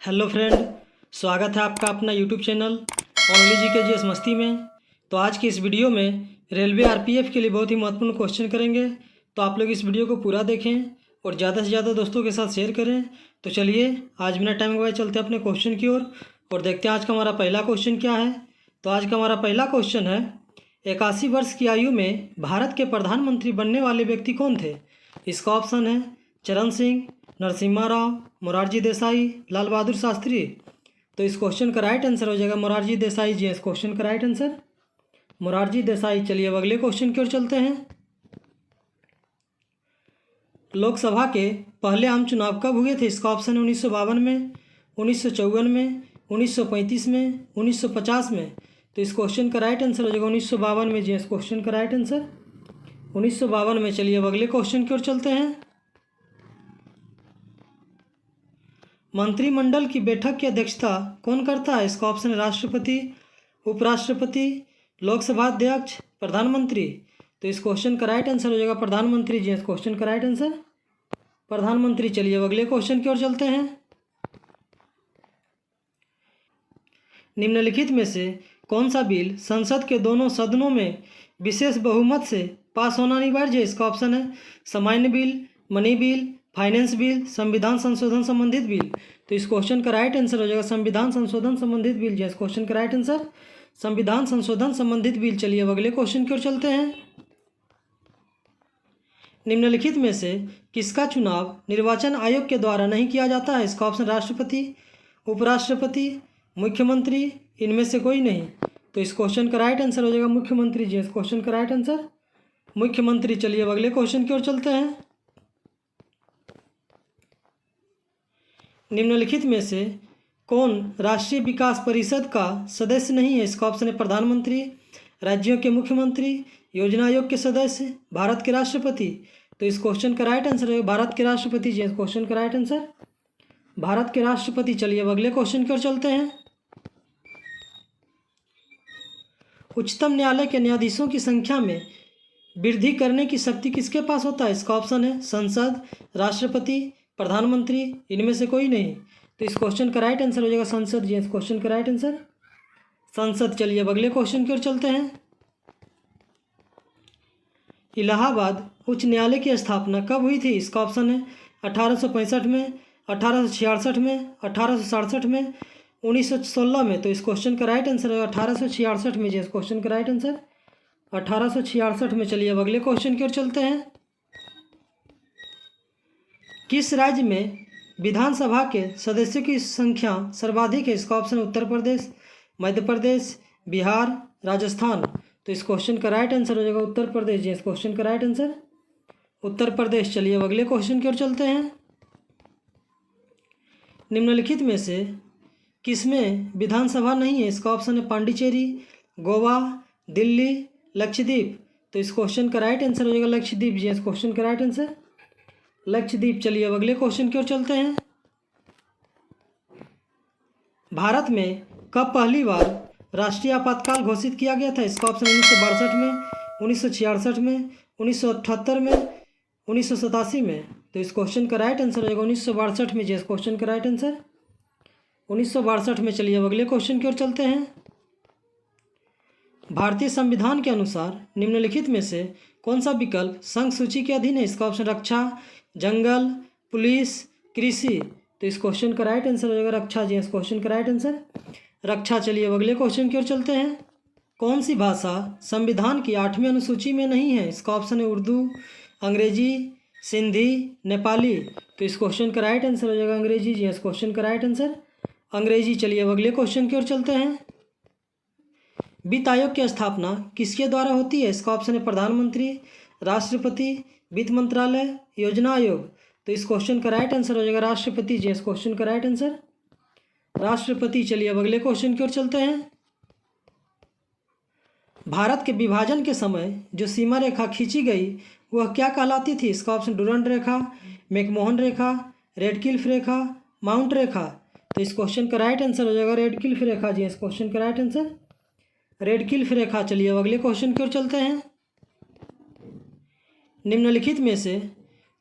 Hello friend, स्वागत है आपका अपना यूट्यूब चैनल ओनली जी के जीएस मस्ती में। तो आज की इस वीडियो में रेलवे आरपीएफ के लिए बहुत ही महत्वपूर्ण क्वेश्चन करेंगे। तो आप लोग इस वीडियो को पूरा देखें और ज़्यादा से ज़्यादा दोस्तों के साथ शेयर करें। तो चलिए आज बिना टाइम गवाए चलते हैं अपने क्वेश्चन की ओर और देखते हैं आज का हमारा पहला क्वेश्चन क्या है। तो आज का हमारा पहला क्वेश्चन है, 81 वर्ष की आयु में भारत के प्रधानमंत्री बनने वाले व्यक्ति कौन थे। इसका ऑप्शन है चरण सिंह, नरसिम्हा राव, मोरारजी देसाई, लाल बहादुर शास्त्री। तो इस क्वेश्चन का राइट आंसर हो जाएगा मोरारजी देसाई जी। इस क्वेश्चन का राइट आंसर मोरारजी देसाई। चलिए अब अगले क्वेश्चन की ओर चलते हैं। लोकसभा के पहले आम चुनाव कब हुए थे। इसका ऑप्शन है 1952 में, 1954 में, 1935 में, 1950 में। तो इस क्वेश्चन का राइट आंसर हो जाएगा 1952 में जी। इस क्वेश्चन का राइट आंसर 1952 में। चलिए अब अगले क्वेश्चन की ओर चलते हैं। मंत्रिमंडल की बैठक की अध्यक्षता कौन करता है। इसका ऑप्शन है राष्ट्रपति, उपराष्ट्रपति, लोकसभा अध्यक्ष, प्रधानमंत्री। तो इस क्वेश्चन का राइट आंसर हो जाएगा प्रधानमंत्री जी। इस क्वेश्चन का राइट आंसर प्रधानमंत्री। चलिए अब अगले क्वेश्चन की ओर चलते हैं। निम्नलिखित में से कौन सा बिल संसद के दोनों सदनों में विशेष बहुमत से पास होना अनिवार्य है। इसका ऑप्शन है सामान्य bill, money bill, finance bill, संविधान संशोधन संबंधित बिल। तो इस क्वेश्चन का राइट आंसर हो जाएगा संविधान संशोधन संबंधित बिल। इस क्वेश्चन का राइट आंसर संविधान संशोधन संबंधित बिल। चलिए अब अगले क्वेश्चन की ओर चलते हैं। निम्नलिखित में से किसका चुनाव निर्वाचन आयोग के द्वारा नहीं किया जाता है। इसका ऑप्शन राष्ट्रपति, उपराष्ट्रपति, मुख्यमंत्री, इनमें से कोई नहीं। तो इस क्वेश्चन का राइट आंसर हो जाएगा मुख्यमंत्री जी। इस क्वेश्चन का राइट आंसर मुख्यमंत्री। चलिए अब अगले क्वेश्चन की ओर चलते हैं। निम्नलिखित में से कौन राष्ट्रीय विकास परिषद का सदस्य नहीं है। इसका ऑप्शन है प्रधानमंत्री, राज्यों के मुख्यमंत्री, योजना आयोग के सदस्य, भारत के राष्ट्रपति। तो इस क्वेश्चन का राइट आंसर है भारत के राष्ट्रपति जी। इस क्वेश्चन का राइट आंसर भारत के राष्ट्रपति। चलिए अब अगले क्वेश्चन की ओर चलते हैं। उच्चतम न्यायालय के न्यायाधीशों की संख्या में वृद्धि करने की शक्ति किसके पास होता है। इसका ऑप्शन है संसद, राष्ट्रपति, प्रधानमंत्री, इनमें से कोई नहीं। तो इस क्वेश्चन का राइट आंसर हो जाएगा संसद जी। इस क्वेश्चन का राइट आंसर संसद। चलिए अब अगले क्वेश्चन की ओर चलते हैं। इलाहाबाद उच्च न्यायालय की स्थापना कब हुई थी। इसका ऑप्शन है 1865 में, 1866 में, 1867 में, 1916 में। तो इस क्वेश्चन का राइट आंसर है 1866 में जी। इस क्वेश्चन का राइट आंसर 1866 में। चलिए अब अगले क्वेश्चन की ओर चलते हैं। किस राज्य में विधानसभा के सदस्यों की संख्या सर्वाधिक है। इसका ऑप्शन है उत्तर प्रदेश, मध्य प्रदेश, बिहार, राजस्थान। तो इस क्वेश्चन का राइट आंसर हो जाएगा उत्तर प्रदेश जी। इस क्वेश्चन का राइट आंसर उत्तर प्रदेश। चलिए अब अगले क्वेश्चन की ओर चलते हैं। निम्नलिखित में से किसमें विधानसभा नहीं है। इसका ऑप्शन है पांडिचेरी, गोवा, दिल्ली, लक्षद्वीप। तो इस क्वेश्चन का राइट आंसर हो जाएगा लक्षद्वीप जी। इस क्वेश्चन का राइट आंसर लक्षद्वीप। चलिए अब अगले क्वेश्चन की ओर चलते हैं। भारत में कब पहली बार राष्ट्रीय आपातकाल घोषित किया गया था। इसका ऑप्शन 1962 में, 1966 में, 1978 में, 1987 में। तो इस क्वेश्चन का राइट आंसर हो जाएगा 1962 में जी। इस क्वेश्चन का राइट आंसर 1962 में। चलिए अब अगले क्वेश्चन की ओर चलते हैं। भारतीय संविधान के अनुसार निम्नलिखित में से कौन सा विकल्प संघ सूची के अधीन है। इसका ऑप्शन रक्षा, जंगल, पुलिस, कृषि। तो इस क्वेश्चन का राइट आंसर हो जाएगा रक्षा जी। इस क्वेश्चन का राइट आंसर रक्षा। चलिए अब अगले क्वेश्चन की ओर चलते हैं। कौन सी भाषा संविधान की 8वीं अनुसूची में नहीं है। इसका ऑप्शन है उर्दू, अंग्रेजी, सिंधी, नेपाली। तो इस क्वेश्चन का राइट आंसर हो जाएगा अंग्रेजी जी। इस क्वेश्चन का राइट आंसर अंग्रेजी। चलिए अब अगले क्वेश्चन की ओर चलते हैं। वित्त आयोग की स्थापना किसके द्वारा होती है। इसका ऑप्शन है प्रधानमंत्री, राष्ट्रपति, वित्त मंत्रालय, योजना आयोग। तो इस क्वेश्चन का राइट आंसर हो जाएगा राष्ट्रपति जी। इस क्वेश्चन का राइट आंसर राष्ट्रपति। चलिए अब अगले क्वेश्चन की ओर चलते हैं। भारत के विभाजन के समय जो सीमा रेखा खींची गई वह क्या कहलाती थी। इसका ऑप्शन डुरंड रेखा, मैकमोहन रेखा, रेड क्लिफ रेखा, माउंट रेखा। तो इस क्वेश्चन का राइट आंसर हो जाएगा रेड क्लिफ रेखा जी। इस क्वेश्चन का राइट आंसर रेड क्लिफ रेखा। चलिए अब अगले क्वेश्चन की ओर चलते हैं। निम्नलिखित में से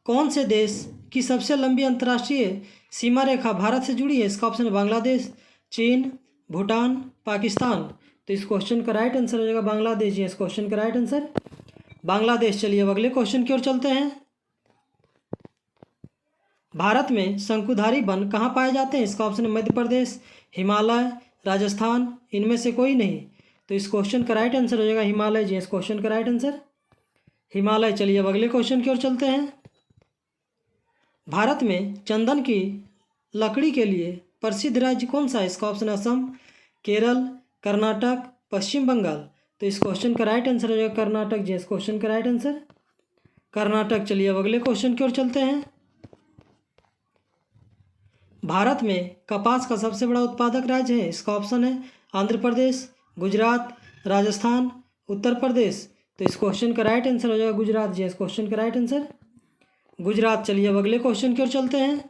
कौन से देश की सबसे लंबी अंतर्राष्ट्रीय सीमा रेखा भारत से जुड़ी है, इसका ऑप्शन है बांग्लादेश, चीन, भूटान, पाकिस्तान। तो इस क्वेश्चन का राइट आंसर हो जाएगा बांग्लादेश जी, इस क्वेश्चन का राइट आंसर बांग्लादेश। चलिए अब अगले क्वेश्चन की ओर चलते हैं। भारत में शंकुधारी वन कहाँ पाए जाते हैं, इसका ऑप्शन है मध्य प्रदेश, हिमालय, राजस्थान, इनमें से कोई नहीं। तो इस क्वेश्चन का राइट आंसर हो जाएगा हिमालय जी, इस क्वेश्चन का राइट आंसर हिमालय। चलिए अब अगले क्वेश्चन की ओर चलते हैं। भारत में चंदन की लकड़ी के लिए प्रसिद्ध राज्य कौन सा है, इसका ऑप्शन है असम, केरल, कर्नाटक, पश्चिम बंगाल। तो इस क्वेश्चन का राइट आंसर हो जाएगा कर्नाटक जी, इस क्वेश्चन का राइट आंसर कर्नाटक। चलिए अब अगले क्वेश्चन की ओर चलते हैं। भारत में कपास का सबसे बड़ा उत्पादक राज्य है, इसका ऑप्शन है आंध्र प्रदेश, गुजरात, राजस्थान, उत्तर प्रदेश। तो इस क्वेश्चन का राइट आंसर हो जाएगा गुजरात जी, इस क्वेश्चन का राइट आंसर गुजरात। चलिए अब अगले क्वेश्चन की ओर चलते हैं।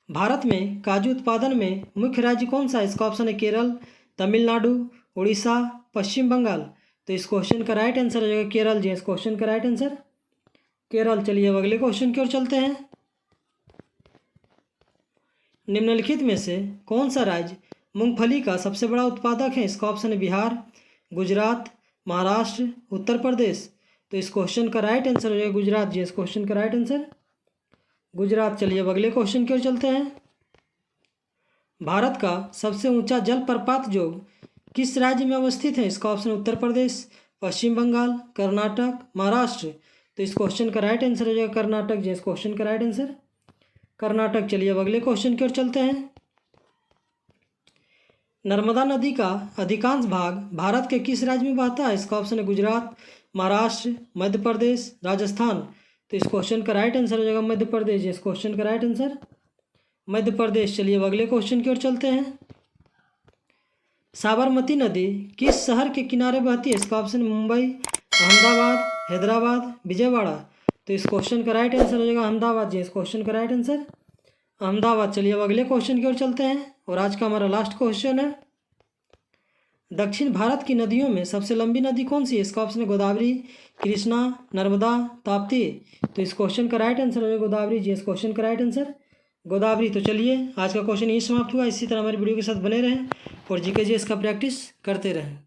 भारत में काजू उत्पादन में मुख्य राज्य कौन सा है, इसका ऑप्शन है केरल, तमिलनाडु, उड़ीसा, पश्चिम बंगाल। तो इस क्वेश्चन का राइट आंसर हो जाएगा केरल जी, इस क्वेश्चन का राइट आंसर केरल। चलिए अब अगले क्वेश्चन की ओर चलते हैं। निम्नलिखित में से कौन सा राज्य मूंगफली का सबसे बड़ा उत्पादक है, इसका ऑप्शन है बिहार, गुजरात, महाराष्ट्र, उत्तर प्रदेश। तो इस क्वेश्चन का राइट आंसर हो जाएगा गुजरात जी, इस क्वेश्चन का राइट आंसर गुजरात। चलिए अब अगले क्वेश्चन की ओर चलते हैं। भारत का सबसे ऊंचा जलप्रपात जोग किस राज्य में अवस्थित है, इसका ऑप्शन उत्तर प्रदेश, पश्चिम बंगाल, कर्नाटक, महाराष्ट्र। तो इस क्वेश्चन का राइट आंसर हो जाएगा कर्नाटक जी, इस क्वेश्चन का राइट आंसर कर्नाटक। चलिए अब अगले क्वेश्चन की ओर चलते हैं। नर्मदा नदी का अधिकांश भाग भारत के किस राज्य में बहता है, इसका ऑप्शन है गुजरात, महाराष्ट्र, मध्य प्रदेश, राजस्थान। तो इस क्वेश्चन का राइट आंसर हो जाएगा मध्य प्रदेश, इस क्वेश्चन का राइट आंसर मध्य प्रदेश। चलिए अब अगले क्वेश्चन की ओर चलते हैं। साबरमती नदी किस शहर के किनारे बहती है, इसका ऑप्शन है मुंबई, अहमदाबाद, हैदराबाद, विजयवाड़ा। तो इस क्वेश्चन का राइट आंसर हो जाएगा अहमदाबाद जी, इस क्वेश्चन का राइट आंसर अहमदाबाद। चलिए अब अगले क्वेश्चन की ओर चलते हैं और आज का हमारा लास्ट क्वेश्चन है। दक्षिण भारत की नदियों में सबसे लंबी नदी कौन सी है, इसका ऑप्शन है गोदावरी, कृष्णा, नर्मदा, ताप्ती। तो इस क्वेश्चन का राइट आंसर हो जाएगा गोदावरी जी, इस क्वेश्चन का राइट आंसर गोदावरी। तो चलिए आज का क्वेश्चन यही समाप्त हुआ। इसी तरह हमारी वीडियो के साथ बने रहें और जीके जीएस का प्रैक्टिस करते रहें।